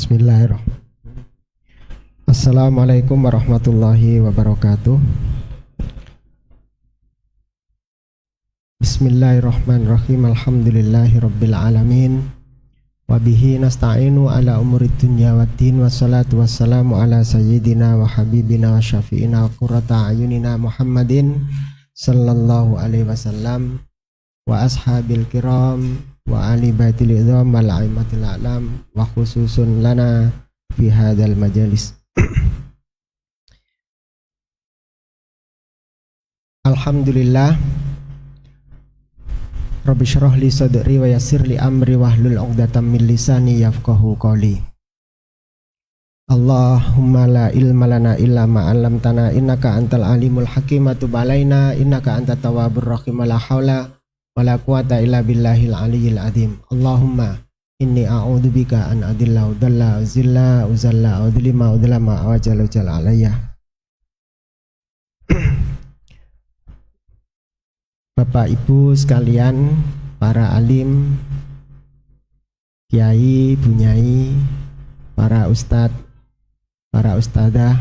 Bismillahirrahmanirrahim. Assalamualaikum warahmatullahi wabarakatuh. Bismillahirrahmanirrahim. Alhamdulillahi rabbil alamin. Wabihi nasta'inu ala umurid dunya waddin. Wassalatu wassalamu ala sayyidina wa habibina wa syafi'ina wa qurrata ayunina Muhammadin sallallahu alaihi wasallam wa ashabil kiram wa ali baitil idham wal aimatil a'lam wa khususun lana fi hadzal majalis. Alhamdulillah Rabbi syrah li sadri wa yassir li amri wahlul 'uqdatam min lisani yafqahu qawli. Allahumma la ilma lana illa ma 'allamtana innaka antal alimul hakim wa tub alaina innaka antat tawwabur rahim. La haula wala quwata illa billahil aliyyil azim. Allahumma inni a'udzubika an adilla udalla uzilla uzalla udlima udlama awjal ujal alayya. Bapak Ibu sekalian, para alim, kiai, bunyai, para ustadz, para ustadzah,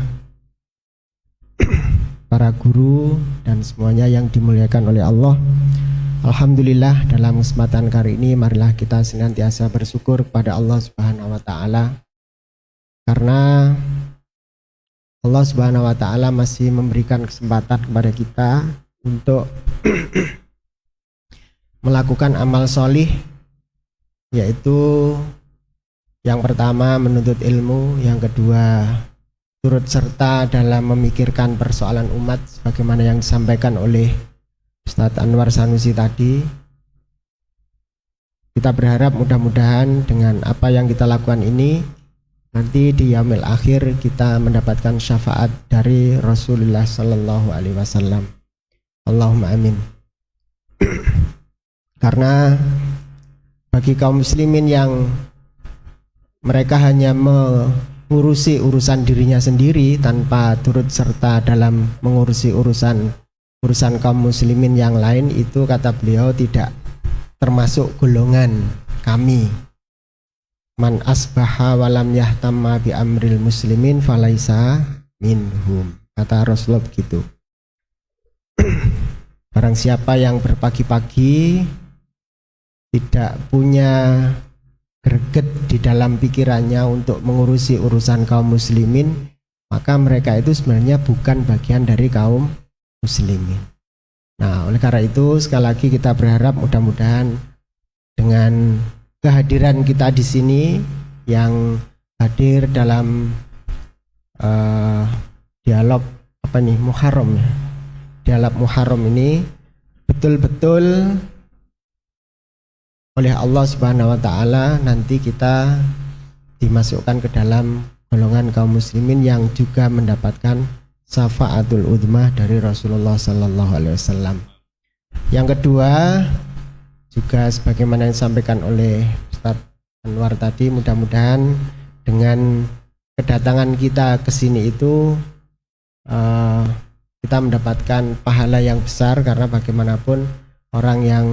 para guru dan semuanya yang dimuliakan oleh Allah. Alhamdulillah, dalam kesempatan kali ini marilah kita senantiasa bersyukur kepada Allah Subhanahu wa taala, karena Allah Subhanahu wa taala masih memberikan kesempatan kepada kita untuk melakukan amal solih, yaitu yang pertama menuntut ilmu, yang kedua turut serta dalam memikirkan persoalan umat sebagaimana yang disampaikan oleh Ustadz Anwar Sanusi tadi. Kita berharap mudah-mudahan dengan apa yang kita lakukan ini nanti di yaumil akhir kita mendapatkan syafaat dari Rasulullah Sallallahu Alaihi Wasallam. Allahumma amin. Karena bagi kaum muslimin yang mereka hanya mengurusi urusan dirinya sendiri tanpa turut serta dalam mengurusi urusan kaum muslimin yang lain, itu kata beliau tidak termasuk golongan kami. Man asbaha walam yahtamma bi amril muslimin falaisa minhum, kata Rasulullah begitu. Barang siapa yang berpagi-pagi tidak punya greget di dalam pikirannya untuk mengurusi urusan kaum muslimin, maka mereka itu sebenarnya bukan bagian dari kaum muslimin. Nah, oleh karena itu sekali lagi kita berharap mudah-mudahan dengan kehadiran kita di sini yang hadir dalam dialog Muharram ya. Dialog Muharram ini betul-betul oleh Allah Subhanahu wa taala nanti kita dimasukkan ke dalam golongan kaum muslimin yang juga mendapatkan syafaatul udmah dari Rasulullah sallallahu alaihi wasallam. Yang kedua, juga sebagaimana yang disampaikan oleh Ustaz Anwar tadi, mudah-mudahan dengan kedatangan kita ke sini itu kita mendapatkan pahala yang besar, karena bagaimanapun orang yang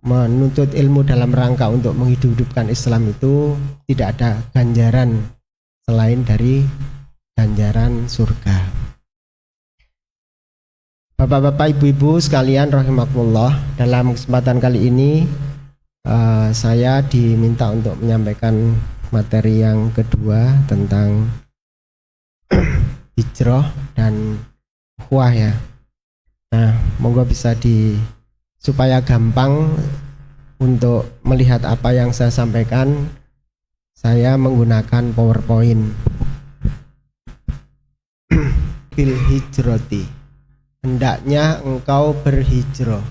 menuntut ilmu dalam rangka untuk menghidupkan Islam itu tidak ada ganjaran selain dari ganjaran surga. Bapak-bapak, ibu-ibu sekalian rahimakumullah, dalam kesempatan kali ini saya diminta untuk menyampaikan materi yang kedua tentang hijrah dan ukhuwah ya. Nah, monggo bisa supaya gampang untuk melihat apa yang saya sampaikan, saya menggunakan PowerPoint. Bil hijrati, hendaknya engkau berhijrah.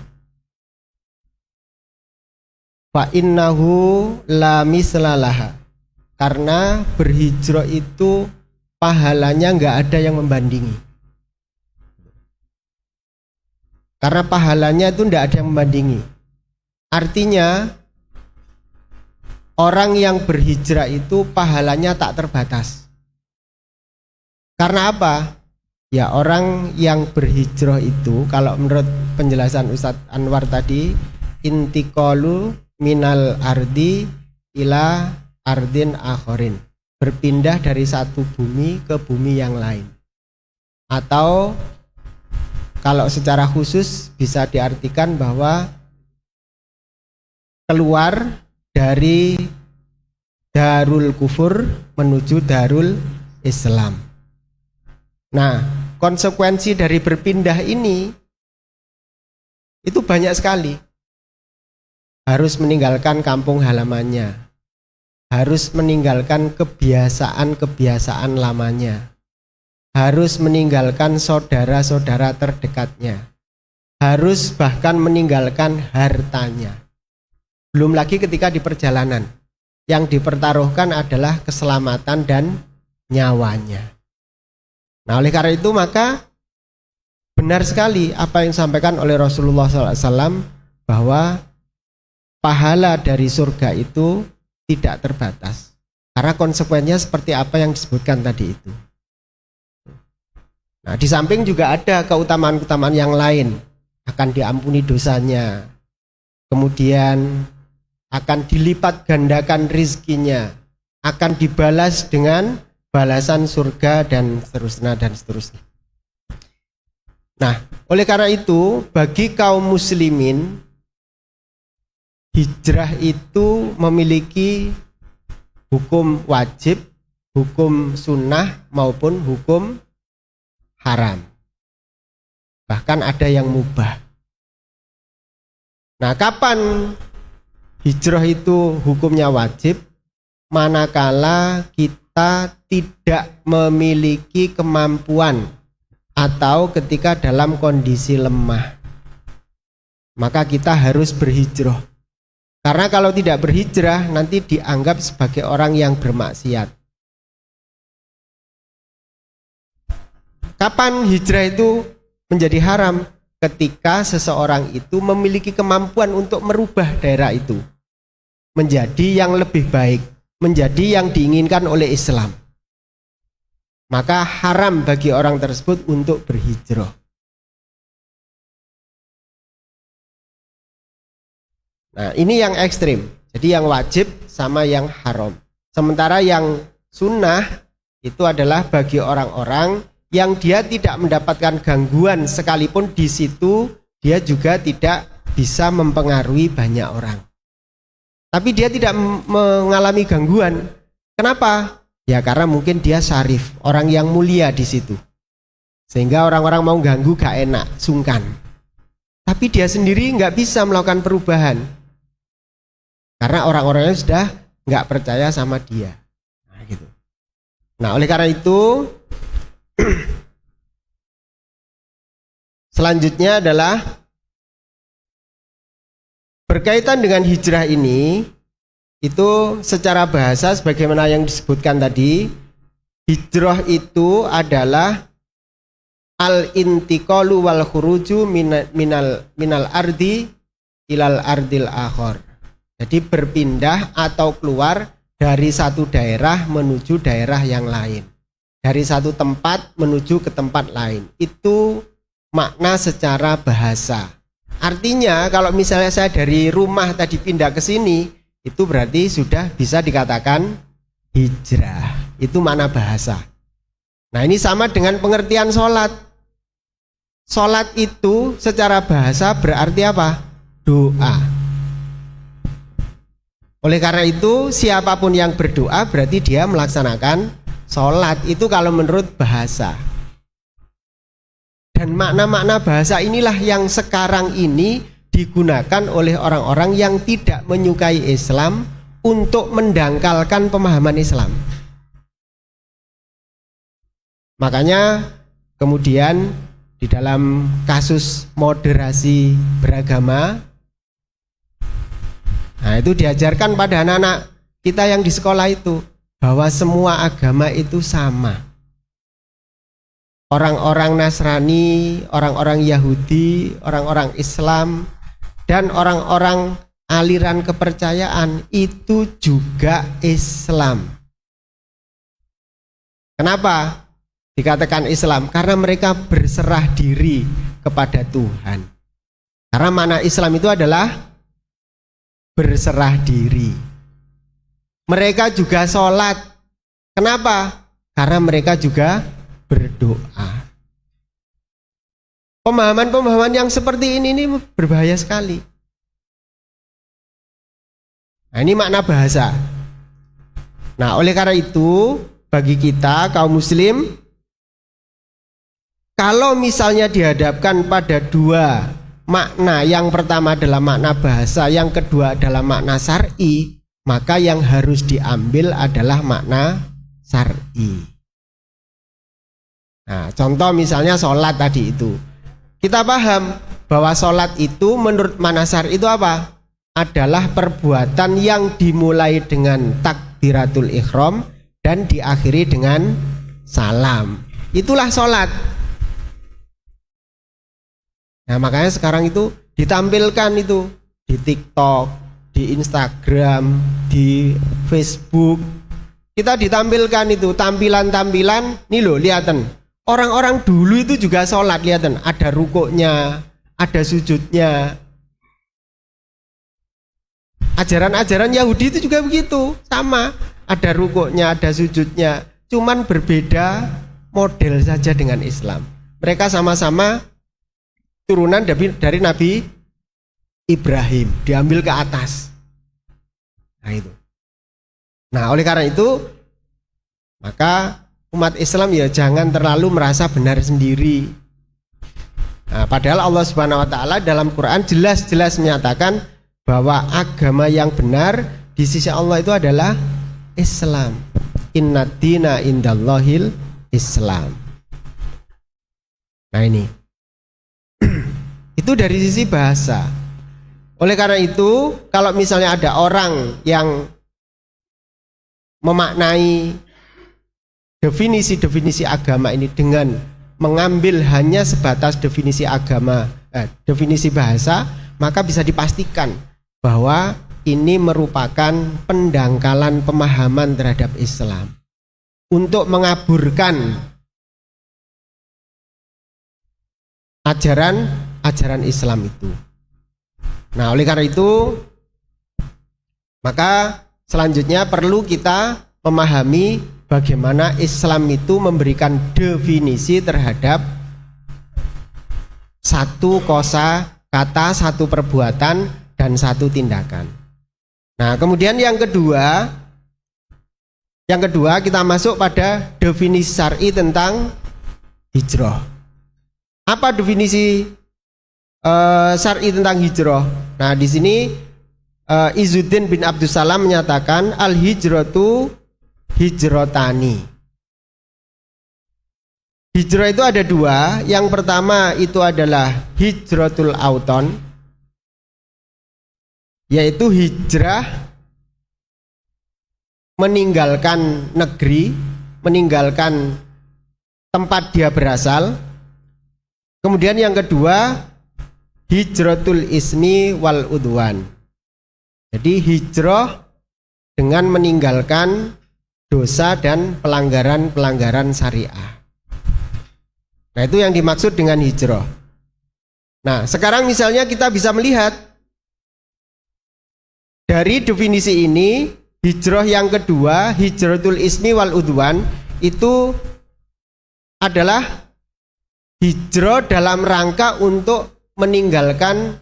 Fa innahu la mislalaha, karena berhijrah itu pahalanya nggak ada yang membandingi. Karena pahalanya itu nggak ada yang membandingi. Artinya orang yang berhijrah itu pahalanya tak terbatas. Karena apa? Ya, orang yang berhijrah itu kalau menurut penjelasan Ustadz Anwar tadi, intiqalu minal ardi ila ardin akharin, berpindah dari satu bumi ke bumi yang lain. Atau kalau secara khusus bisa diartikan bahwa keluar dari darul kufur menuju darul Islam. Nah, konsekuensi dari berpindah ini itu banyak sekali. Harus meninggalkan kampung halamannya, harus meninggalkan kebiasaan-kebiasaan lamanya, harus meninggalkan saudara-saudara terdekatnya, harus bahkan meninggalkan hartanya. Belum lagi ketika di perjalanan, yang dipertaruhkan adalah keselamatan dan nyawanya. Nah, oleh karena itu maka benar sekali apa yang disampaikan oleh Rasulullah SAW bahwa pahala dari surga itu tidak terbatas. Karena konsekuensinya seperti apa yang disebutkan tadi itu. Nah, di samping juga ada keutamaan-keutamaan yang lain. Akan diampuni dosanya. Kemudian akan dilipat gandakan rizkinya. Akan dibalas dengan balasan surga dan seterusnya dan seterusnya. Nah, oleh karena itu bagi kaum muslimin hijrah itu memiliki hukum wajib, hukum sunnah maupun hukum haram. Bahkan ada yang mubah. Nah, kapan hijrah itu hukumnya wajib? Manakala kita tidak memiliki kemampuan atau ketika dalam kondisi lemah, maka kita harus berhijrah. Karena kalau tidak berhijrah nanti dianggap sebagai orang yang bermaksiat. Kapan hijrah itu menjadi haram? Ketika seseorang itu memiliki kemampuan untuk merubah daerah itu menjadi yang lebih baik, menjadi yang diinginkan oleh Islam. Maka haram bagi orang tersebut untuk berhijrah. Nah, ini yang ekstrim. Jadi yang wajib sama yang haram. Sementara yang sunnah itu adalah bagi orang-orang yang dia tidak mendapatkan gangguan, sekalipun di situ dia juga tidak bisa mempengaruhi banyak orang. Tapi dia tidak mengalami gangguan. Kenapa? Ya karena mungkin dia syarif, orang yang mulia di situ. Sehingga orang-orang mau ganggu gak enak, sungkan. Tapi dia sendiri nggak bisa melakukan perubahan. Karena orang-orangnya sudah nggak percaya sama dia. Nah, gitu. Nah, oleh karena itu selanjutnya adalah berkaitan dengan hijrah ini. Itu secara bahasa sebagaimana yang disebutkan tadi, hijrah itu adalah al-intiqalu wal khuruju minal ardi ilal ardil akhor. Jadi berpindah atau keluar dari satu daerah menuju daerah yang lain. Dari satu tempat menuju ke tempat lain. Itu makna secara bahasa. Artinya kalau misalnya saya dari rumah tadi pindah ke sini, itu berarti sudah bisa dikatakan hijrah. Itu makna bahasa. Nah, ini sama dengan pengertian sholat. Sholat itu secara bahasa berarti apa? Doa. Oleh karena itu siapapun yang berdoa berarti dia melaksanakan sholat. Itu kalau menurut bahasa. Dan makna-makna bahasa inilah yang sekarang ini digunakan oleh orang-orang yang tidak menyukai Islam untuk mendangkalkan pemahaman Islam. Makanya kemudian di dalam kasus moderasi beragama, nah itu diajarkan pada anak-anak kita yang di sekolah itu bahwa semua agama itu sama. Orang-orang Nasrani, orang-orang Yahudi, orang-orang Islam, dan orang-orang aliran kepercayaan itu juga Islam. Kenapa dikatakan Islam? Karena mereka berserah diri kepada Tuhan. Karena makna Islam itu adalah berserah diri. mereka juga sholat. Kenapa? Karena mereka juga berdoa. Pemahaman-pemahaman yang seperti ini berbahaya sekali. Nah, ini makna bahasa. Nah, oleh karena itu, bagi kita kaum muslim, kalau misalnya dihadapkan pada dua makna, yang pertama adalah makna bahasa, yang kedua adalah makna syar'i, maka yang harus diambil adalah makna syar'i. Nah, contoh misalnya sholat tadi itu. Kita paham bahwa sholat itu menurut makna syar'i itu apa? Adalah perbuatan yang dimulai dengan takbiratul ihram dan diakhiri dengan salam. Itulah sholat. Nah, makanya sekarang itu ditampilkan itu di TikTok, di Instagram, di Facebook. Kita ditampilkan itu tampilan-tampilan. Nih loh, lihatin. Orang-orang dulu itu juga sholat, lihatin. Ada rukuknya, ada sujudnya. Ajaran-ajaran Yahudi itu juga begitu, sama. Ada rukuknya, ada sujudnya. Cuman berbeda model saja dengan Islam. Mereka sama-sama turunan dari Nabi Ibrahim, diambil ke atas. Nah itu. Nah, oleh karena itu, maka umat Islam ya jangan terlalu merasa benar sendiri. Nah, padahal Allah Subhanahu wa taala dalam Quran jelas-jelas menyatakan bahwa agama yang benar di sisi Allah itu adalah Islam. Inna dina indallahil Islam. Nah ini. Itu dari sisi bahasa. Oleh karena itu, kalau misalnya ada orang yang memaknai definisi-definisi agama ini dengan mengambil hanya sebatas definisi agama, definisi bahasa, maka bisa dipastikan bahwa ini merupakan pendangkalan pemahaman terhadap Islam untuk mengaburkan ajaran Islam itu. Nah, oleh karena itu, maka selanjutnya perlu kita memahami bagaimana Islam itu memberikan definisi terhadap satu kosa kata, satu perbuatan, dan satu tindakan. Nah, kemudian yang kedua kita masuk pada definisi syar'i tentang hijrah. Apa definisi syar'i tentang hijrah? Nah, di sini Izzuddin bin Abdussalam menyatakan al-hijratu hijrotani. Hijrah itu ada dua. Yang pertama itu adalah hijratul auton, yaitu hijrah meninggalkan negeri, meninggalkan tempat dia berasal. Kemudian yang kedua hijratul ismi wal udwan. Jadi hijrah dengan meninggalkan dosa dan pelanggaran-pelanggaran syariah. Nah, itu yang dimaksud dengan hijrah. Nah, sekarang misalnya kita bisa melihat dari definisi ini, hijrah yang kedua, hijratul ismi wal udwan, itu adalah hijrah dalam rangka untuk meninggalkan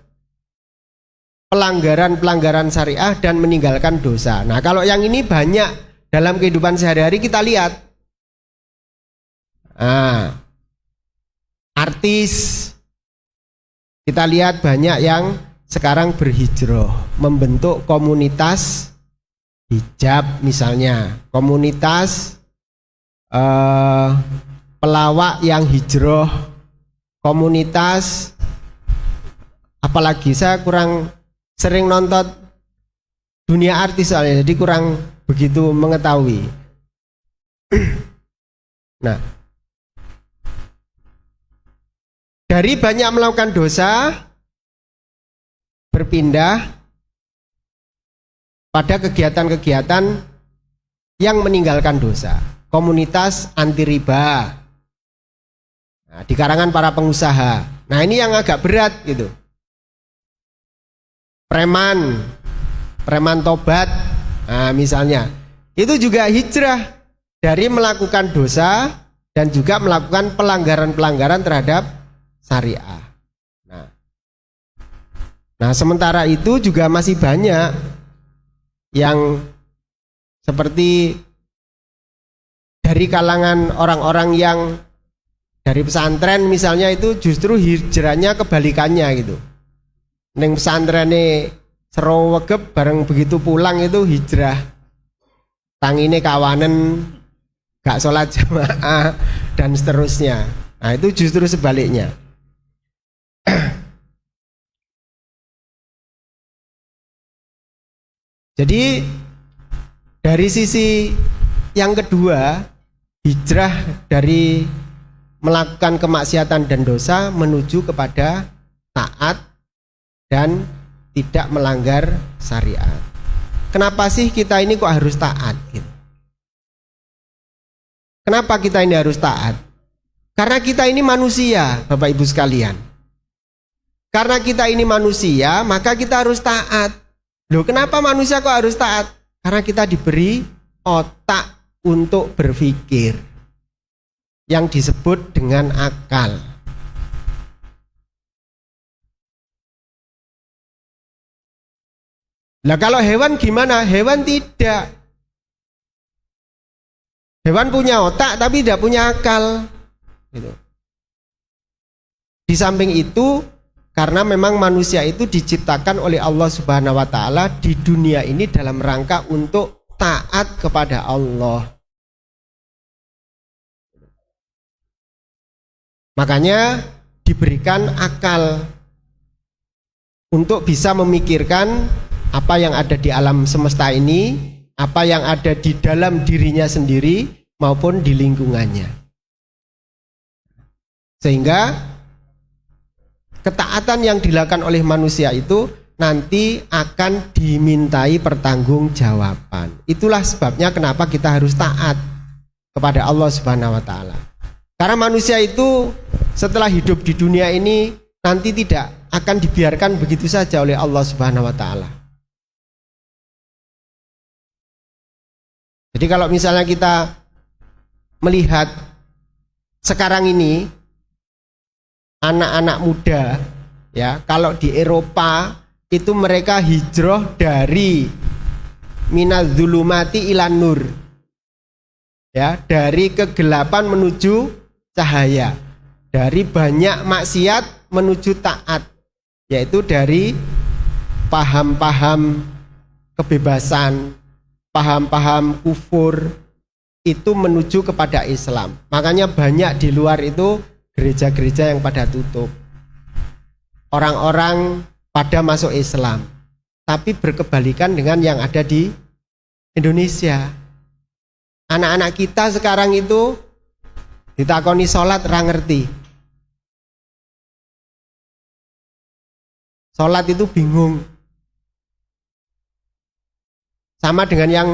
pelanggaran-pelanggaran syariah dan meninggalkan dosa. Nah, kalau yang ini banyak dalam kehidupan sehari-hari kita lihat. Artis, kita lihat banyak yang sekarang berhijrah, membentuk komunitas hijab misalnya, komunitas pelawak yang hijrah, komunitas, apalagi saya kurang sering nonton dunia artis soalnya, jadi kurang begitu mengetahui. Nah, dari banyak melakukan dosa berpindah pada kegiatan-kegiatan yang meninggalkan dosa. Komunitas anti riba, nah, di karangan para pengusaha. Nah, ini yang agak berat gitu. Preman tobat, Nah, misalnya itu juga hijrah dari melakukan dosa dan juga melakukan pelanggaran-pelanggaran terhadap syariah. Nah, sementara itu juga masih banyak yang seperti dari kalangan orang-orang yang dari pesantren misalnya, itu justru hijrahnya kebalikannya gitu. Neng pesantrennya serowegep, bareng begitu pulang itu hijrah tangine kawanen, gak sholat jamaah dan seterusnya. Nah, itu justru sebaliknya. Jadi dari sisi yang kedua, hijrah dari melakukan kemaksiatan dan dosa menuju kepada taat dan tidak melanggar syariat. Kenapa sih kita ini kok harus taat gitu? Kenapa kita ini harus taat? Karena kita ini manusia, Bapak Ibu sekalian. Karena kita ini manusia, maka kita harus taat. Loh, kenapa manusia kok harus taat? Karena kita diberi otak untuk berpikir yang disebut dengan akal. Nah, kalau hewan gimana? Hewan tidak. Hewan punya otak tapi tidak punya akal. Gitu. Di samping itu, karena memang manusia itu diciptakan oleh Allah Subhanahu wa Ta'ala di dunia ini dalam rangka untuk taat kepada Allah. Makanya diberikan akal untuk bisa memikirkan apa yang ada di alam semesta ini, apa yang ada di dalam dirinya sendiri maupun di lingkungannya. Sehingga ketaatan yang dilakukan oleh manusia itu nanti akan dimintai pertanggungjawaban. Itulah sebabnya kenapa kita harus taat kepada Allah Subhanahu wa Ta'ala. Karena manusia itu setelah hidup di dunia ini nanti tidak akan dibiarkan begitu saja oleh Allah Subhanahu wa Ta'ala. Jadi kalau misalnya kita melihat sekarang ini anak-anak muda, ya, kalau di Eropa itu mereka hijrah dari minadzulumati ilan nur, ya, dari kegelapan menuju cahaya, dari banyak maksiat menuju taat, yaitu dari paham-paham kebebasan, paham-paham kufur itu menuju kepada Islam. Makanya banyak di luar itu gereja-gereja yang pada tutup, orang-orang pada masuk Islam, tapi berkebalikan dengan yang ada di Indonesia. Anak-anak kita sekarang itu ditakoni sholat ra ngerti, sholat itu bingung. Sama dengan yang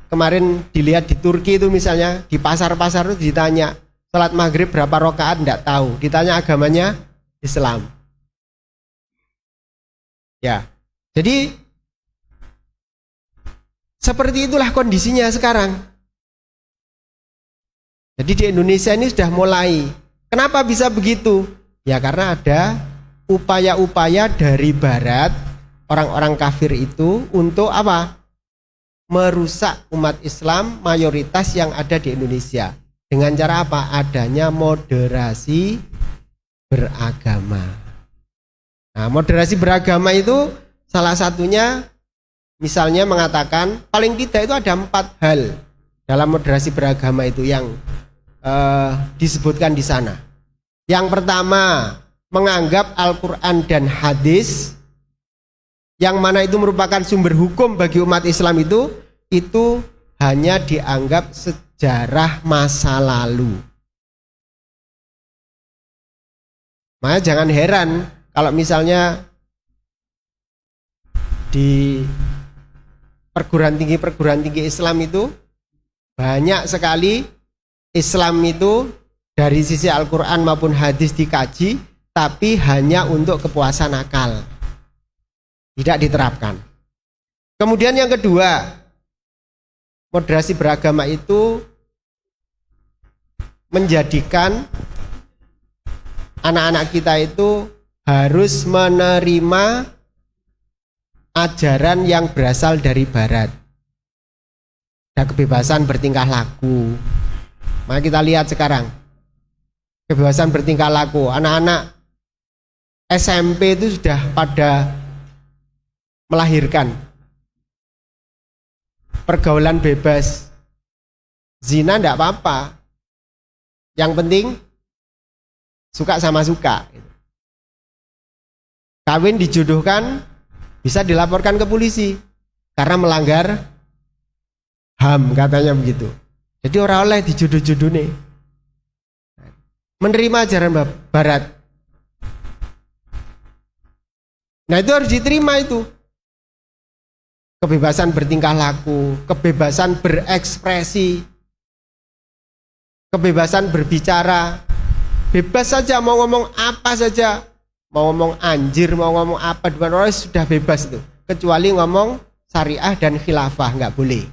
kemarin dilihat di Turki itu misalnya, di pasar-pasar itu ditanya sholat maghrib berapa rakaat, enggak tahu. Ditanya agamanya Islam. Ya, jadi seperti itulah kondisinya sekarang. Jadi di Indonesia ini sudah mulai. Kenapa bisa begitu? Ya karena ada upaya-upaya dari Barat, orang-orang kafir itu untuk apa? Merusak umat Islam mayoritas yang ada di Indonesia. Dengan cara apa? Adanya moderasi beragama. Nah, moderasi beragama itu salah satunya misalnya mengatakan paling tidak itu ada 4 hal dalam moderasi beragama itu yang disebutkan di sana. Yang pertama, menganggap Al-Quran dan hadis yang mana itu merupakan sumber hukum bagi umat Islam itu hanya dianggap sejarah masa lalu. Makanya jangan heran kalau misalnya di perguruan tinggi Islam itu banyak sekali Islam itu dari sisi Al-Quran maupun hadis dikaji, tapi hanya untuk kepuasan akal, tidak diterapkan. Kemudian yang kedua, moderasi beragama itu menjadikan anak-anak kita itu harus menerima ajaran yang berasal dari barat. Ada kebebasan bertingkah laku. Maka kita lihat sekarang kebebasan bertingkah laku. Anak-anak SMP itu sudah pada melahirkan. Pergaulan bebas. Zina enggak apa-apa. Yang penting suka sama suka. Kawin dijodohkan bisa dilaporkan ke polisi karena melanggar HAM katanya begitu. Jadi orang oleh dijodoh-jodoh nih. Menerima ajaran barat. Nah itu harus diterima itu. Kebebasan bertingkah laku, kebebasan berekspresi, kebebasan berbicara. Bebas saja mau ngomong apa saja. Mau ngomong anjir, mau ngomong apa, depan orang sudah bebas itu. Kecuali ngomong syariah dan khilafah, nggak boleh.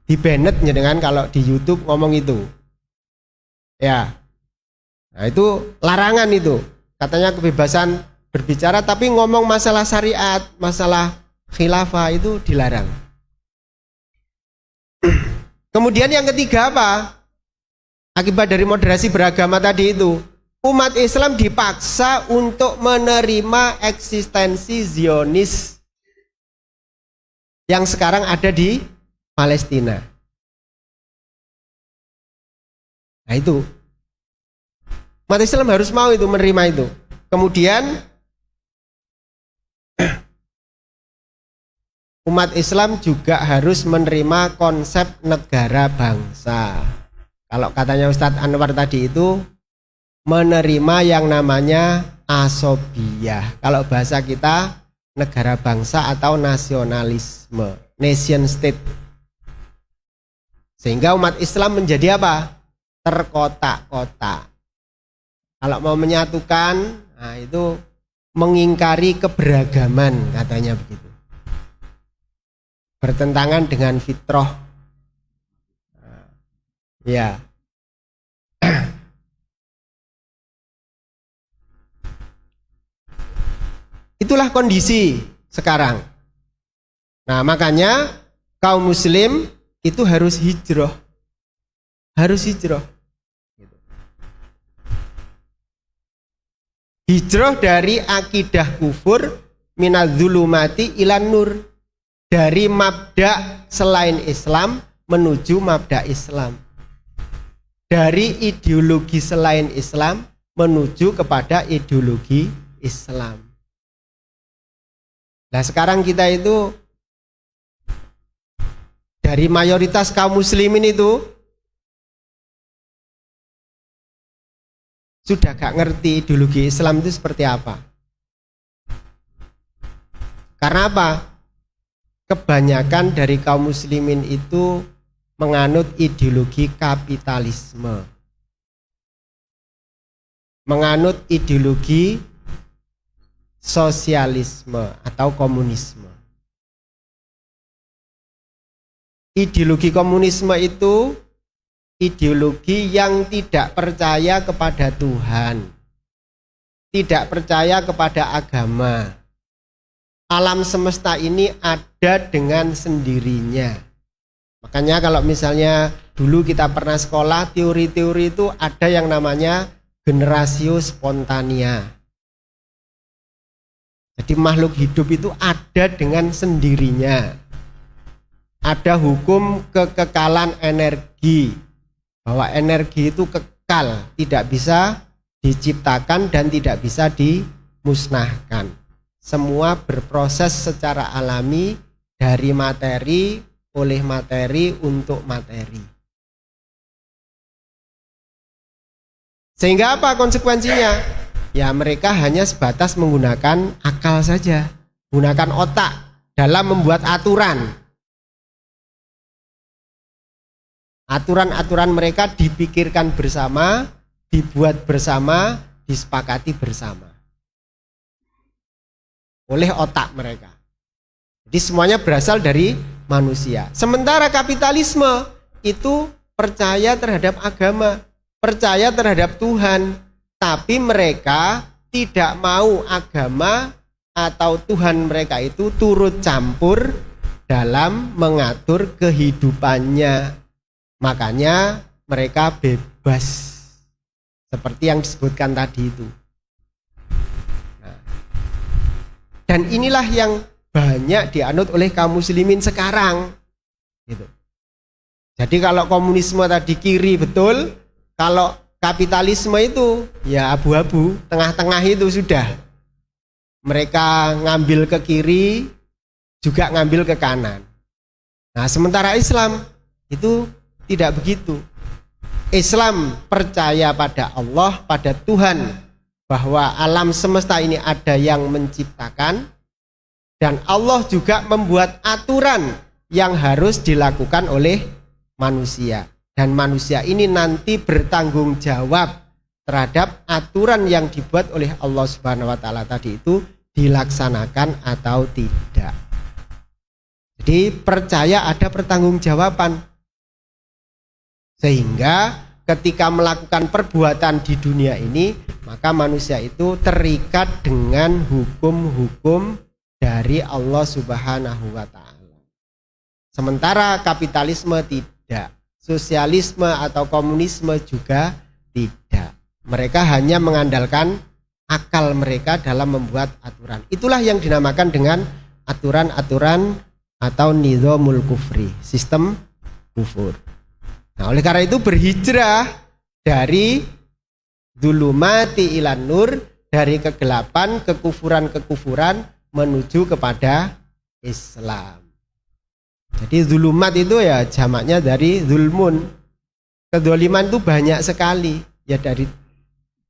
Di banned dengan kalau di YouTube ngomong itu. Ya. Nah itu larangan itu. Katanya kebebasan berbicara tapi ngomong masalah syariat, masalah khilafah itu dilarang. Kemudian yang ketiga apa? Akibat dari moderasi beragama tadi itu, umat Islam dipaksa untuk menerima eksistensi Zionis yang sekarang ada di Palestina. Nah itu, umat Islam harus mau itu menerima itu. Kemudian umat Islam juga harus menerima konsep negara bangsa. Kalau katanya Ustadz Anwar tadi itu, menerima yang namanya asobiyah. Kalau bahasa kita negara bangsa atau nasionalisme, nation state. Sehingga umat Islam menjadi apa? Terkotak-kotak. Kalau mau menyatukan, nah itu mengingkari keberagaman katanya begitu. Bertentangan dengan fitrah. Ya. Itulah kondisi sekarang. Nah, makanya kaum muslim itu harus hijrah. Harus hijrah. Hijrah dari akidah kufur minadzulumati ilan nur. Dari mabda selain Islam menuju mabda Islam. Dari ideologi selain Islam menuju kepada ideologi Islam. Nah sekarang kita itu dari mayoritas kaum muslimin itu sudah gak ngerti ideologi Islam itu seperti apa. Karena apa? Kebanyakan dari kaum muslimin itu menganut ideologi kapitalisme, menganut ideologi sosialisme atau komunisme. Ideologi komunisme itu ideologi yang tidak percaya kepada Tuhan, tidak percaya kepada agama. Alam semesta ini ada dengan sendirinya. Makanya kalau misalnya dulu kita pernah sekolah, teori-teori itu ada yang namanya generatio spontania. Jadi makhluk hidup itu ada dengan sendirinya. Ada hukum kekekalan energi. Bahwa energi itu kekal, tidak bisa diciptakan dan tidak bisa dimusnahkan. Semua berproses secara alami dari materi, oleh materi, untuk materi. Sehingga apa konsekuensinya? Ya mereka hanya sebatas menggunakan akal saja, menggunakan otak dalam membuat aturan. Aturan-aturan mereka dipikirkan bersama, dibuat bersama, disepakati bersama oleh otak mereka. Jadi semuanya berasal dari manusia. Sementara kapitalisme itu percaya terhadap agama, percaya terhadap Tuhan, tapi mereka tidak mau agama atau Tuhan mereka itu turut campur dalam mengatur kehidupannya. Makanya mereka bebas, seperti yang disebutkan tadi itu. Nah, dan inilah yang banyak dianut oleh kaum muslimin sekarang gitu. Jadi kalau komunisme tadi kiri betul, kalau kapitalisme itu ya abu-abu, tengah-tengah itu sudah. Mereka ngambil ke kiri, juga ngambil ke kanan. Nah, sementara Islam itu tidak begitu. Islam percaya pada Allah, pada Tuhan, bahwa alam semesta ini ada yang menciptakan, dan Allah juga membuat aturan yang harus dilakukan oleh manusia. Dan manusia ini nanti bertanggung jawab terhadap aturan yang dibuat oleh Allah Subhanahu wa taala tadi itu dilaksanakan atau tidak. Jadi percaya ada pertanggungjawaban. Sehingga ketika melakukan perbuatan di dunia ini, maka manusia itu terikat dengan hukum-hukum dari Allah Subhanahu wa taala. Sementara kapitalisme tidak, sosialisme atau komunisme juga tidak. Mereka hanya mengandalkan akal mereka dalam membuat aturan. Itulah yang dinamakan dengan aturan-aturan atau nizamul kufri, sistem kufur. Nah, oleh karena itu berhijrah dari zulumati ilan nur, dari kegelapan, kekufuran-kekufuran menuju kepada Islam. Jadi zulumat itu ya jamaknya dari zulmun. Kedzaliman itu banyak sekali. Ya dari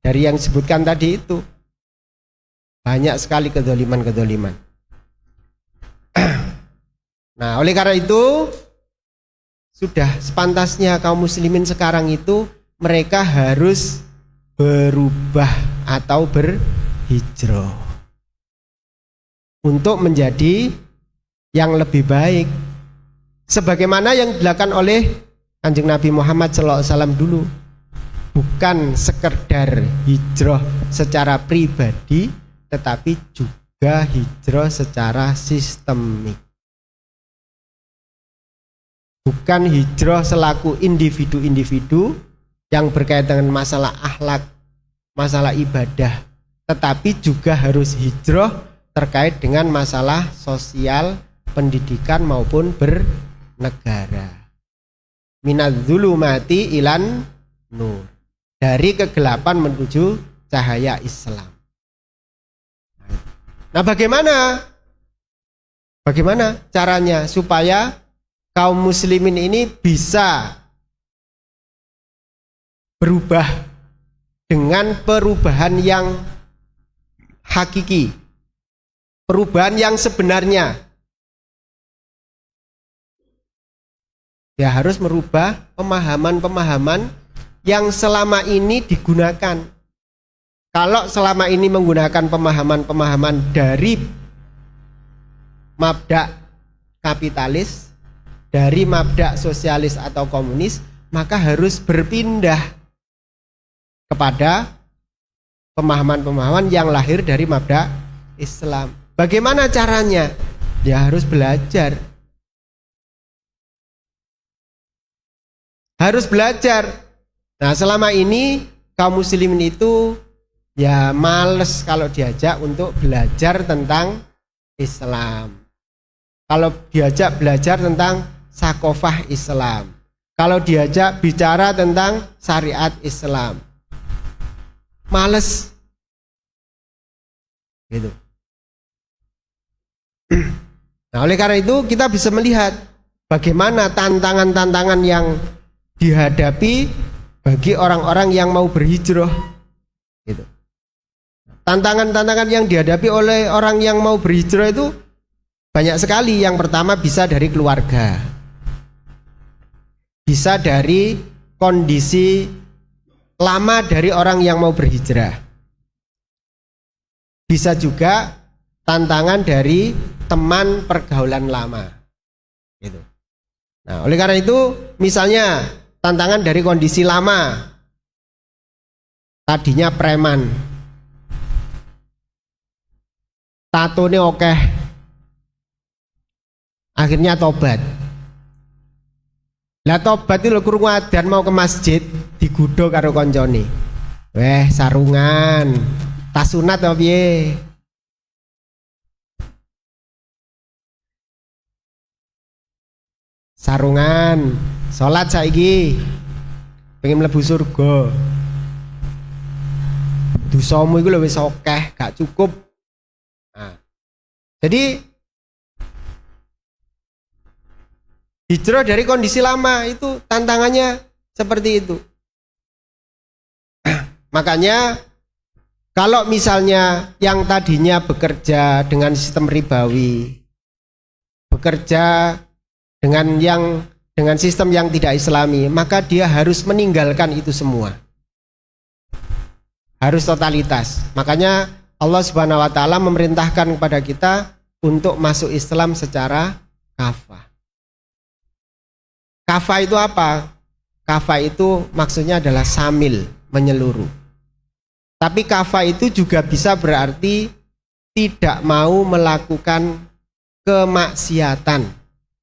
yang disebutkan tadi itu. Banyak sekali kedzaliman. Nah, oleh karena itu sudah sepantasnya kaum muslimin sekarang itu mereka harus berubah atau berhijrah untuk menjadi yang lebih baik, sebagaimana yang dilakukan oleh Kanjeng Nabi Muhammad SAW dulu. Bukan sekedar hijrah secara pribadi, tetapi juga hijrah secara sistemik. Bukan hijrah selaku individu-individu yang berkaitan dengan masalah akhlak, masalah ibadah, tetapi juga harus hijrah terkait dengan masalah sosial, pendidikan maupun bernegara. Minadz-zulumati ilan nur, dari kegelapan menuju cahaya Islam. Nah, bagaimana caranya supaya kaum muslimin ini bisa berubah dengan perubahan yang hakiki, perubahan yang sebenarnya? Ya harus merubah pemahaman-pemahaman yang selama ini digunakan. Kalau selama ini menggunakan pemahaman-pemahaman dari mabda kapitalis, dari mabda sosialis atau komunis, maka harus berpindah kepada pemahaman-pemahaman yang lahir dari mabda Islam. Bagaimana caranya? Ya harus belajar. Harus belajar. Nah, selama ini kaum muslimin itu ya males kalau diajak untuk belajar tentang Islam. Kalau diajak belajar tentang sakofah Islam, kalau diajak bicara tentang syariat Islam, males gitu. Nah, oleh karena itu kita bisa melihat bagaimana tantangan-tantangan yang dihadapi bagi orang-orang yang mau berhijrah gitu. Tantangan-tantangan yang dihadapi oleh orang yang mau berhijrah itu banyak sekali. Yang pertama bisa dari keluarga, bisa dari kondisi lama dari orang yang mau berhijrah, bisa juga tantangan dari teman pergaulan lama. Gitu. Nah, oleh karena itu, misalnya tantangan dari kondisi lama, tadinya preman, tatone oke, akhirnya tobat. Lah tobat itu lho krungu adzan mau ke masjid, digudho karo koncone. Weh, sarungan, tas sunat apa piye? Sarungan, salat saiki, pengen mlebu surga. Dosamu iku lho wis akeh, gak cukup. Nah, jadi hijrah dari kondisi lama itu tantangannya seperti itu. Makanya kalau misalnya yang tadinya bekerja dengan sistem ribawi, bekerja dengan sistem yang tidak islami, maka dia harus meninggalkan itu semua. Harus totalitas. Makanya Allah Subhanahu wa taala memerintahkan kepada kita untuk masuk Islam secara kafah. Kafah itu apa? Kafah itu maksudnya adalah samil, menyeluruh. Tapi kafah itu juga bisa berarti tidak mau melakukan kemaksiatan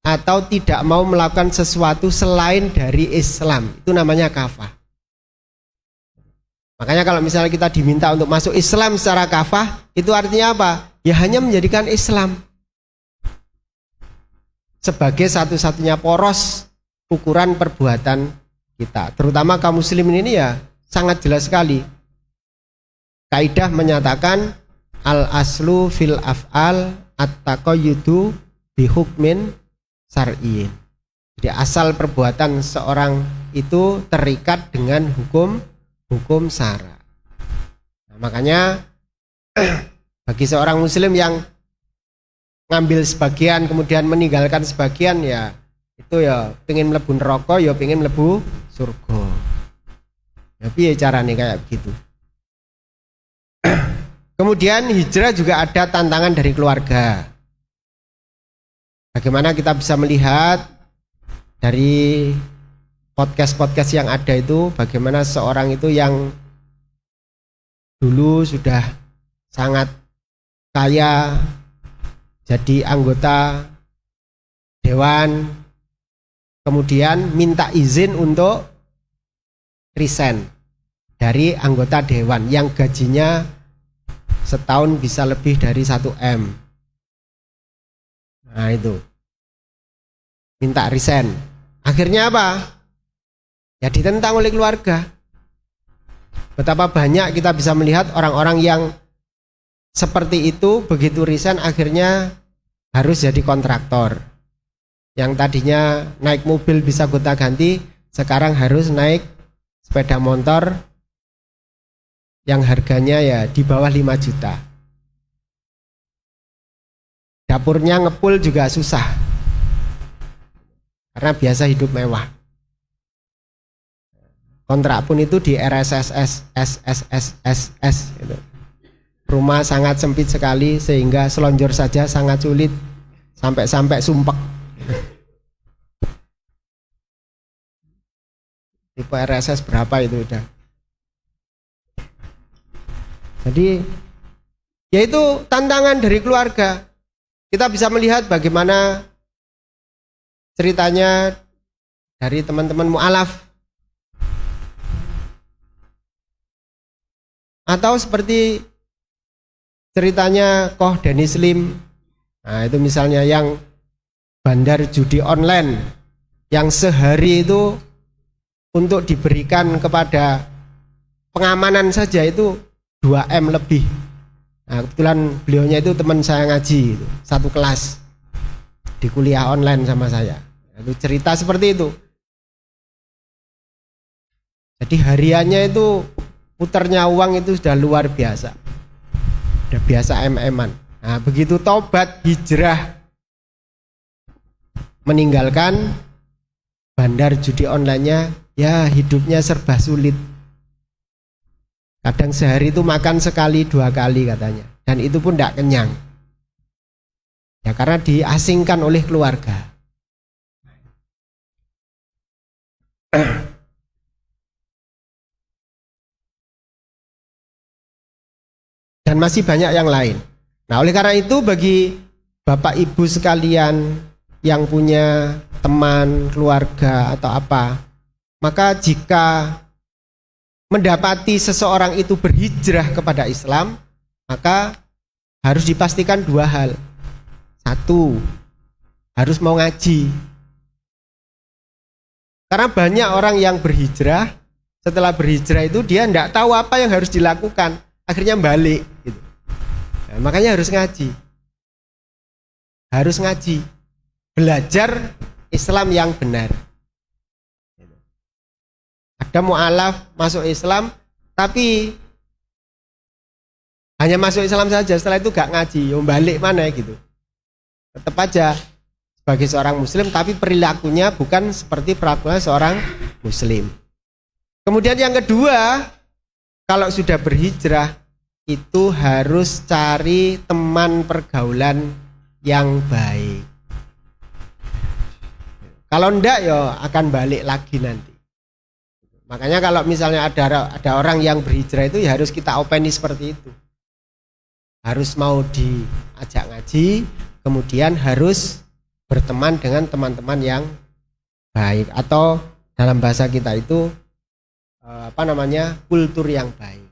atau tidak mau melakukan sesuatu selain dari Islam. Itu namanya kafah. Makanya kalau misalnya kita diminta untuk masuk Islam secara kafah, itu artinya apa? Ya hanya menjadikan Islam sebagai satu-satunya poros ukuran perbuatan kita. Terutama kaum muslimin ini ya sangat jelas sekali. Kaidah menyatakan al-aslu fil af'al at-taqayyudu bihukmin syar'iyyin. Jadi asal perbuatan seorang itu terikat dengan hukum syara. Nah, makanya bagi seorang muslim yang ngambil sebagian kemudian meninggalkan sebagian, ya itu ya pengen mlebu neraka, ya pengen mlebu surga. Ya piye carane kayak begitu. Kemudian hijrah juga ada tantangan dari keluarga. Bagaimana kita bisa melihat dari podcast-podcast yang ada itu, bagaimana seorang itu yang dulu sudah sangat kaya, jadi anggota dewan, kemudian minta izin untuk resign dari anggota dewan yang gajinya setahun bisa lebih dari 1 M. Nah itu, minta resign. Akhirnya apa? Ya ditentang oleh keluarga. Betapa banyak kita bisa melihat orang-orang yang seperti itu, begitu resign akhirnya harus jadi kontraktor. Yang tadinya naik mobil bisa gonta-ganti, sekarang harus naik sepeda motor yang harganya ya di bawah 5 juta. Dapurnya ngepul juga susah, karena biasa hidup mewah. Kontrak pun itu di RSSS, SSSSS gitu. Rumah sangat sempit sekali sehingga selonjor saja sangat sulit, sampai sumpek. Tipe RSS berapa itu udah. Jadi yaitu tantangan dari keluarga. Kita bisa melihat bagaimana ceritanya dari teman-teman mu'alaf, atau seperti ceritanya Koh Dennis Lim. Nah itu misalnya yang bandar judi online yang sehari itu untuk diberikan kepada pengamanan saja itu 2 M lebih. Nah kebetulan beliaunya itu teman saya ngaji itu, satu kelas di kuliah online sama saya. Itu cerita seperti itu. Jadi hariannya itu puternya uang itu sudah luar biasa. Sudah biasa MM-an. Nah begitu tobat hijrah meninggalkan bandar judi online-nya, ya hidupnya serba sulit. Kadang sehari itu makan sekali 2 kali katanya, dan itu pun tidak kenyang. Ya karena diasingkan oleh keluarga. Dan masih banyak yang lain. Nah, oleh karena itu bagi Bapak Ibu sekalian yang punya teman, keluarga atau apa, maka jika mendapati seseorang itu berhijrah kepada Islam, maka harus dipastikan dua hal. Satu, harus mau ngaji. Karena banyak orang yang berhijrah, setelah berhijrah itu dia tidak tahu apa yang harus dilakukan, akhirnya balik gitu. Nah, makanya harus ngaji. Harus ngaji. Belajar Islam yang benar. Ada mu'alaf masuk Islam, tapi hanya masuk Islam saja, setelah itu gak ngaji, balik mana gitu. Tetap aja sebagai seorang muslim, tapi perilakunya bukan seperti perilakunya seorang muslim. Kemudian yang kedua, kalau sudah berhijrah, itu harus cari teman pergaulan yang baik. Kalau enggak ya akan balik lagi nanti. Makanya kalau misalnya ada orang yang berhijrah itu ya harus kita openi seperti itu. Harus mau diajak ngaji, kemudian harus berteman dengan teman-teman yang baik, atau dalam bahasa kita itu kultur yang baik.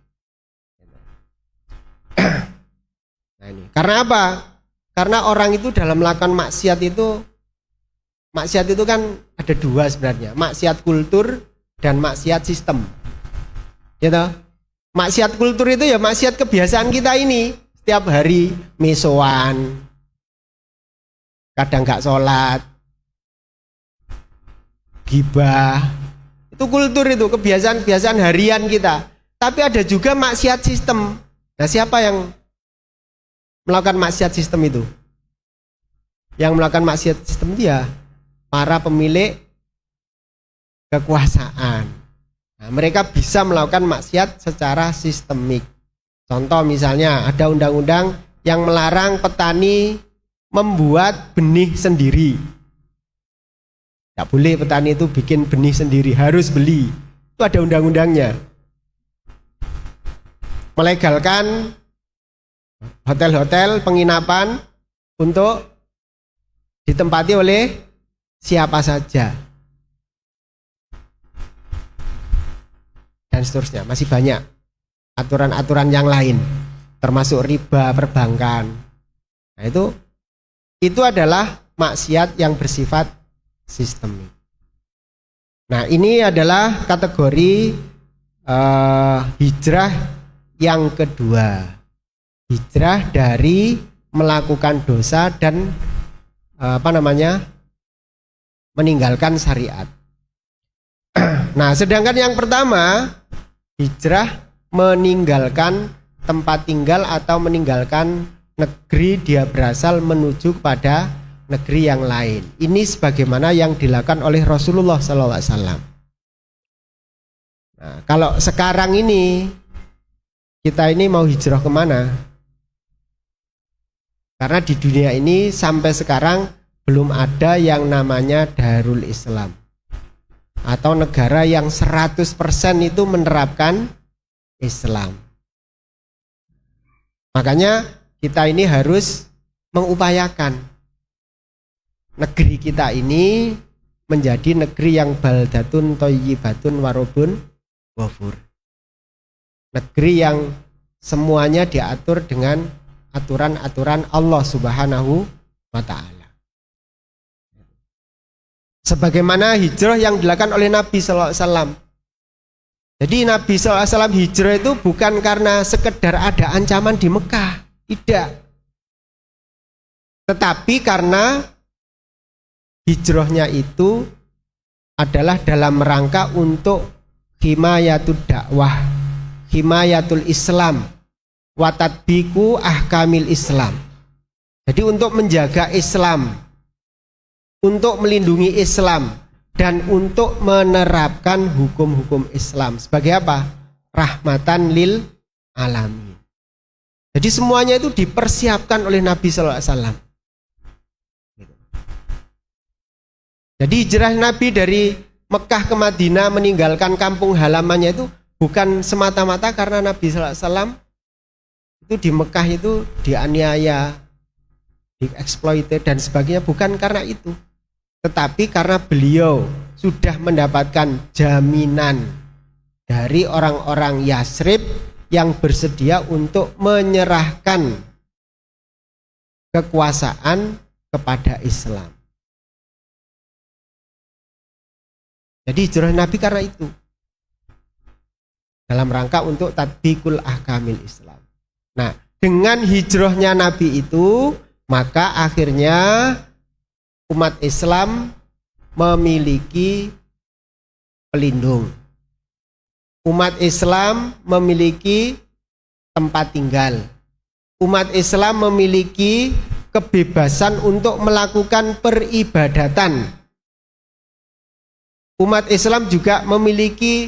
Nah ini. Karena apa? Karena orang itu dalam melakukan maksiat itu kan ada dua sebenarnya, maksiat kultur dan maksiat sistem. Gitu. Maksiat kultur itu ya maksiat kebiasaan kita ini. Setiap hari mesoan, kadang gak sholat, gibah. Itu kultur, itu kebiasaan-kebiasaan harian kita. Tapi ada juga maksiat sistem. Nah, siapa yang melakukan maksiat sistem itu? Yang melakukan maksiat sistem dia para pemilik kekuasaan. Nah, mereka bisa melakukan maksiat secara sistemik. Contoh misalnya ada undang-undang yang melarang petani membuat benih sendiri. Tidak boleh petani itu bikin benih sendiri, harus beli. Itu ada undang-undangnya. Melegalkan hotel-hotel penginapan untuk ditempati oleh siapa saja. Dan seterusnya, masih banyak aturan-aturan yang lain, termasuk riba perbankan. Nah, itu adalah maksiat yang bersifat sistemik. Nah, ini adalah kategori hijrah yang kedua. Hijrah dari melakukan dosa dan meninggalkan syariat. Nah, sedangkan yang pertama, hijrah meninggalkan tempat tinggal atau meninggalkan negeri dia berasal menuju kepada negeri yang lain. Ini sebagaimana yang dilakukan oleh Rasulullah SAW. Nah, kalau sekarang ini kita ini mau hijrah kemana? Karena di dunia ini sampai sekarang belum ada yang namanya Darul Islam, atau negara yang 100% itu menerapkan Islam. Makanya kita ini harus mengupayakan negeri kita ini menjadi negeri yang baldatun thayyibatun warobun ghafur. Negeri yang semuanya diatur dengan aturan-aturan Allah Subhanahu wa ta'ala. Sebagaimana hijrah yang dilakukan oleh Nabi sallallahu alaihi wasallam. Jadi Nabi SAW hijrah itu bukan karena sekedar ada ancaman di Mekah, tidak. Tetapi karena hijrahnya itu adalah dalam rangka untuk himayatul dakwah, himayatul Islam, watatbiku ahkamil Islam. Jadi untuk menjaga Islam, untuk melindungi Islam, dan untuk menerapkan hukum-hukum Islam sebagai apa? Rahmatan lil alamin. Jadi semuanya itu dipersiapkan oleh Nabi sallallahu alaihi wasallam. Jadi hijrah Nabi dari Mekah ke Madinah meninggalkan kampung halamannya itu bukan semata-mata karena Nabi SAW itu di Mekah itu dianiaya, dieksploitasi dan sebagainya, bukan karena itu. Tetapi karena beliau sudah mendapatkan jaminan dari orang-orang Yasrib yang bersedia untuk menyerahkan kekuasaan kepada Islam. Jadi hijrah Nabi karena itu, dalam rangka untuk tatbiqul ahkamil Islam. Nah, dengan hijrahnya Nabi itu, maka akhirnya umat Islam memiliki pelindung. Umat Islam memiliki tempat tinggal. Umat Islam memiliki kebebasan untuk melakukan peribadatan. Umat Islam juga memiliki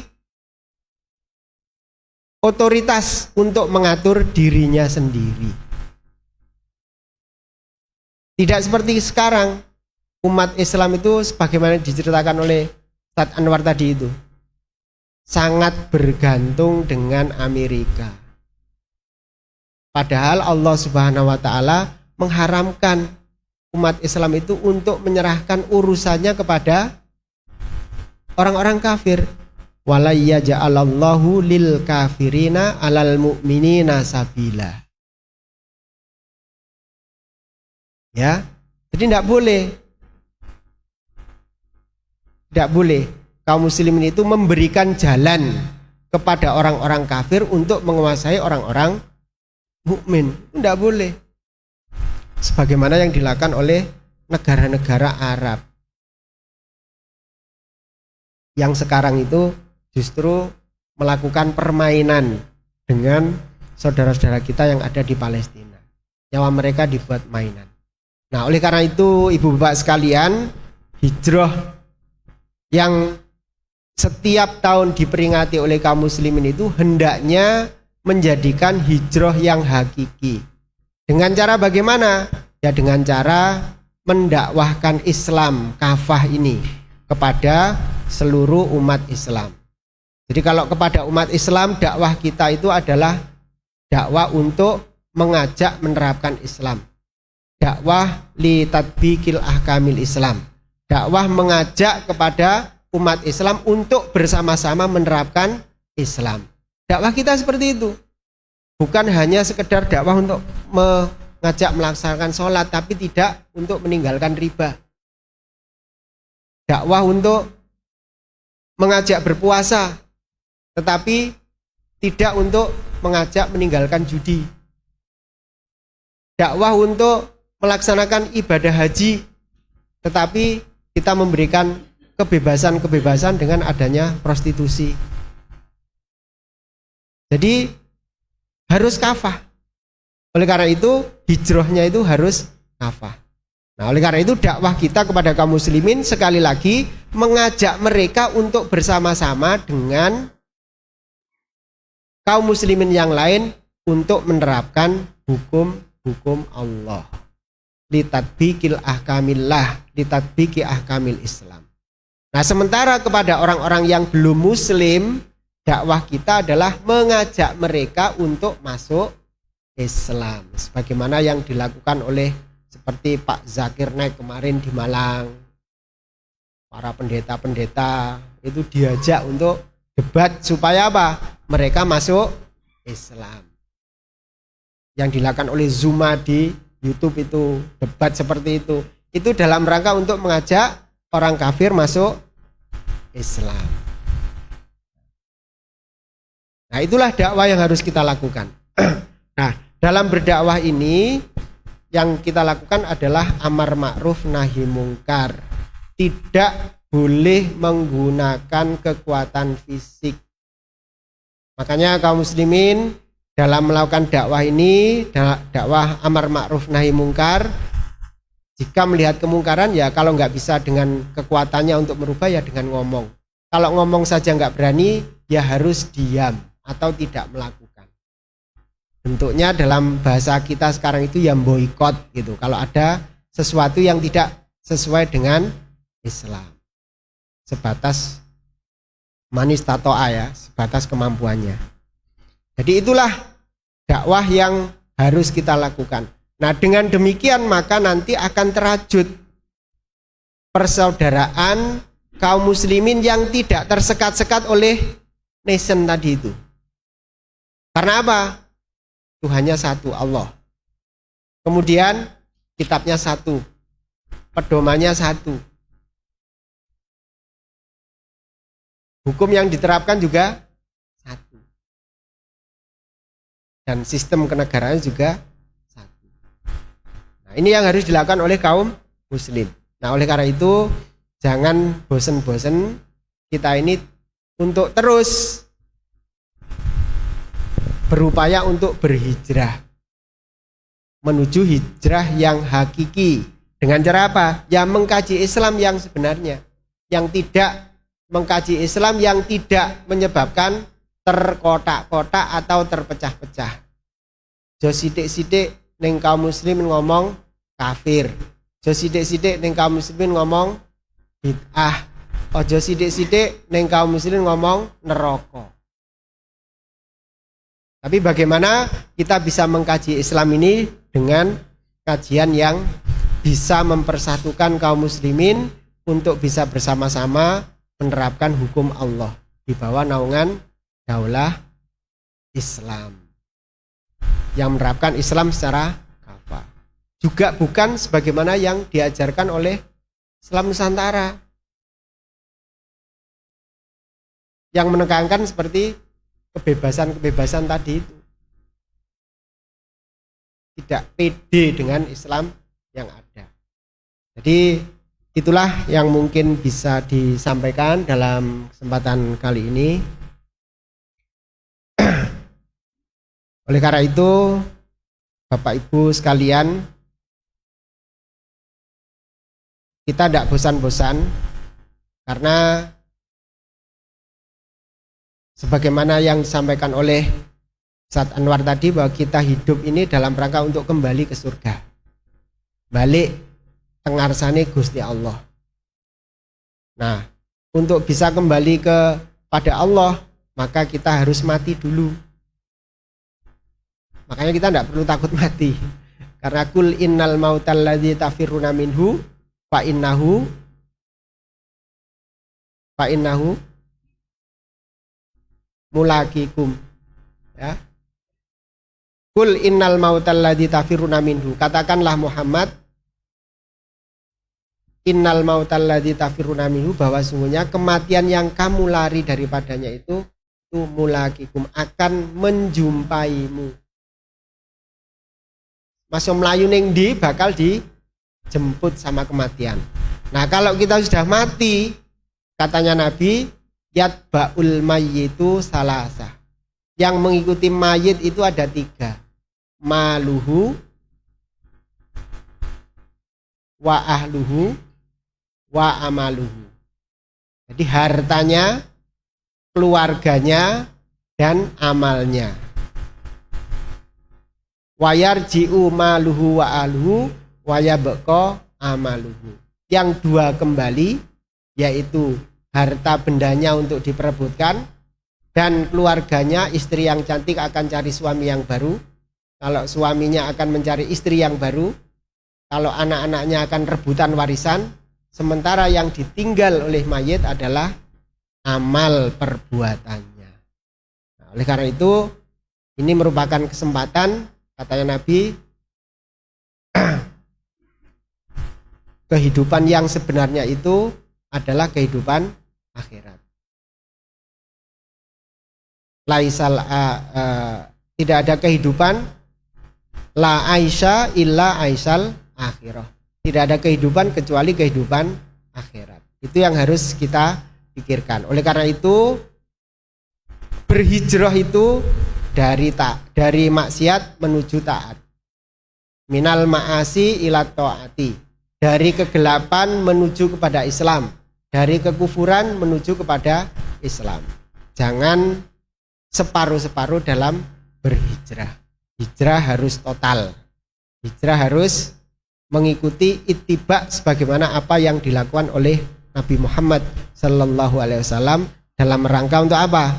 otoritas untuk mengatur dirinya sendiri. Tidak seperti sekarang, umat Islam itu sebagaimana diceritakan oleh Ustaz Anwar tadi itu, sangat bergantung dengan Amerika. Padahal Allah Subhanahu wa ta'ala mengharamkan umat Islam itu untuk menyerahkan urusannya kepada orang-orang kafir. Wala yaj'alallahu lil kafirina 'alal mu'minina sabila. Ya, jadi tidak boleh kaum muslimin itu memberikan jalan kepada orang-orang kafir untuk menguasai orang-orang mukmin. Tidak boleh. Sebagaimana yang dilakukan oleh negara-negara Arab yang sekarang itu justru melakukan permainan dengan saudara-saudara kita yang ada di Palestina. Nyawa mereka dibuat mainan. Nah, oleh karena itu ibu bapak sekalian, hijrah yang setiap tahun diperingati oleh kaum muslimin itu hendaknya menjadikan hijrah yang hakiki. Dengan cara bagaimana? Ya dengan cara mendakwahkan Islam kafah ini kepada seluruh umat Islam. Jadi kalau kepada umat Islam, dakwah kita itu adalah dakwah untuk mengajak menerapkan Islam. Dakwah li tatbiqil ahkamil Islam. Dakwah mengajak kepada umat Islam untuk bersama-sama menerapkan Islam. Dakwah kita seperti itu. Bukan hanya sekedar dakwah untuk mengajak melaksanakan sholat, tapi tidak untuk meninggalkan riba. Dakwah untuk mengajak berpuasa, tetapi tidak untuk mengajak meninggalkan judi. Dakwah untuk melaksanakan ibadah haji, tetapi kita memberikan kebebasan-kebebasan dengan adanya prostitusi. Jadi harus kafah. Oleh karena itu hijrahnya itu harus kafah. Nah, oleh karena itu dakwah kita kepada kaum muslimin sekali lagi mengajak mereka untuk bersama-sama dengan kaum muslimin yang lain untuk menerapkan hukum-hukum Allah. Litatbiqil ahkamillah, litatbiqi ahkamil Islam. Nah, sementara kepada orang-orang yang belum muslim, dakwah kita adalah mengajak mereka untuk masuk Islam. Sebagaimana yang dilakukan oleh seperti Pak Zakir Naik kemarin di Malang. Para pendeta-pendeta itu diajak untuk debat supaya apa? Mereka masuk Islam. Yang dilakukan oleh Zuma di YouTube itu, debat seperti itu. Itu dalam rangka untuk mengajak orang kafir masuk Islam. Nah, itulah dakwah yang harus kita lakukan. Nah, dalam berdakwah ini yang kita lakukan adalah amar ma'ruf nahi mungkar. Tidak boleh menggunakan kekuatan fisik. Makanya kaum muslimin dalam melakukan dakwah ini, dakwah amar ma'ruf nahi mungkar, jika melihat kemungkaran ya kalau nggak bisa dengan kekuatannya untuk merubah ya dengan ngomong. Kalau ngomong saja nggak berani ya harus diam atau tidak melakukan. Bentuknya dalam bahasa kita sekarang itu yang boikot gitu. Kalau ada sesuatu yang tidak sesuai dengan Islam. sebatas manis tatoa ya, sebatas kemampuannya. Jadi itulah dakwah yang harus kita lakukan. Nah, dengan demikian maka nanti akan terwujud persaudaraan kaum muslimin yang tidak tersekat-sekat oleh nation tadi itu. Karena apa? Tuhannya satu, Allah. Kemudian kitabnya satu, pedomannya satu. Hukum yang diterapkan juga satu. Dan sistem kenegaraan juga satu. Nah, ini yang harus dilakukan oleh kaum muslim. Nah, oleh karena itu jangan bosen-bosen kita ini untuk terus berupaya untuk berhijrah menuju hijrah yang hakiki. Dengan cara apa? Ya mengkaji Islam yang sebenarnya, yang tidak mengkaji Islam yang tidak menyebabkan terkotak-kotak atau terpecah-pecah. Jo sidik-sidik ning kaum muslimin ngomong kafir, jo sidik-sidik ning kaum muslimin ngomong bid'ah, ojo sidik-sidik ning kaum muslimin ngomong neraka. Tapi bagaimana kita bisa mengkaji Islam ini dengan kajian yang bisa mempersatukan kaum muslimin untuk bisa bersama-sama menerapkan hukum Allah di bawah naungan daulah Islam yang menerapkan Islam secara kafah. Juga bukan sebagaimana yang diajarkan oleh Islam Nusantara yang menekankan seperti kebebasan-kebebasan tadi itu, tidak pede dengan Islam yang ada. Jadi itulah yang mungkin bisa disampaikan dalam kesempatan kali ini. Oleh karena itu, Bapak Ibu sekalian, kita tidak bosan-bosan karena sebagaimana yang disampaikan oleh Ustaz Anwar tadi, bahwa kita hidup ini dalam rangka untuk kembali ke surga, balik tengarsane Gusti Allah. Nah, untuk bisa kembali kepada Allah, maka kita harus mati dulu. Makanya kita tidak perlu takut mati, karena kul innal mautal ladzi tafirruna minhu fa innahu mulaqikum, ya. Kul innal mautal ladzi tafirruna minhu, katakanlah Muhammad, innal mautal ladzi tafirruna minhu, bahwa sungguhnya kematian yang kamu lari daripadanya itu mulaqikum, akan menjumpaimu. Masuk Melayu ning ndi bakal dijemput sama kematian. Nah, kalau kita sudah mati, katanya Nabi, yatba'ul mayyitu salasa, yang mengikuti mayit itu ada 3, maluhu wa ahluhu wa amaluhu. Jadi hartanya, keluarganya, dan amalnya. Wayarji'u maluhu wa ahluhu wa yabqa amaluhu. Yang 2 kembali, yaitu harta bendanya untuk diperebutkan, dan keluarganya, istri yang cantik akan cari suami yang baru, kalau suaminya akan mencari istri yang baru, kalau anak-anaknya akan rebutan warisan, sementara yang ditinggal oleh mayit adalah amal perbuatannya. Nah, oleh karena itu, ini merupakan kesempatan, katanya Nabi, kehidupan yang sebenarnya itu adalah kehidupan akhirat. Laisal tidak ada kehidupan la aisha illa aisal akhirah. Tidak ada kehidupan kecuali kehidupan akhirat. Itu yang harus kita pikirkan. Oleh karena itu, berhijrah itu dari maksiat menuju taat. Minal ma'asi ila ta'ati. Dari kegelapan menuju kepada Islam, dari kekufuran menuju kepada Islam. Jangan separuh-separuh dalam berhijrah. Hijrah harus total. Hijrah harus mengikuti ittiba sebagaimana apa yang dilakukan oleh Nabi Muhammad Sallallahu Alaihi Wasallam dalam rangka untuk apa?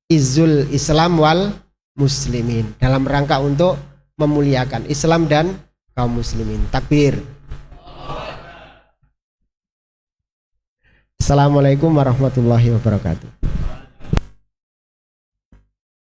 Izzul Islam wal Muslimin, dalam rangka untuk memuliakan Islam dan kaum muslimin. Takbir. Assalamualaikum warahmatullahi wabarakatuh.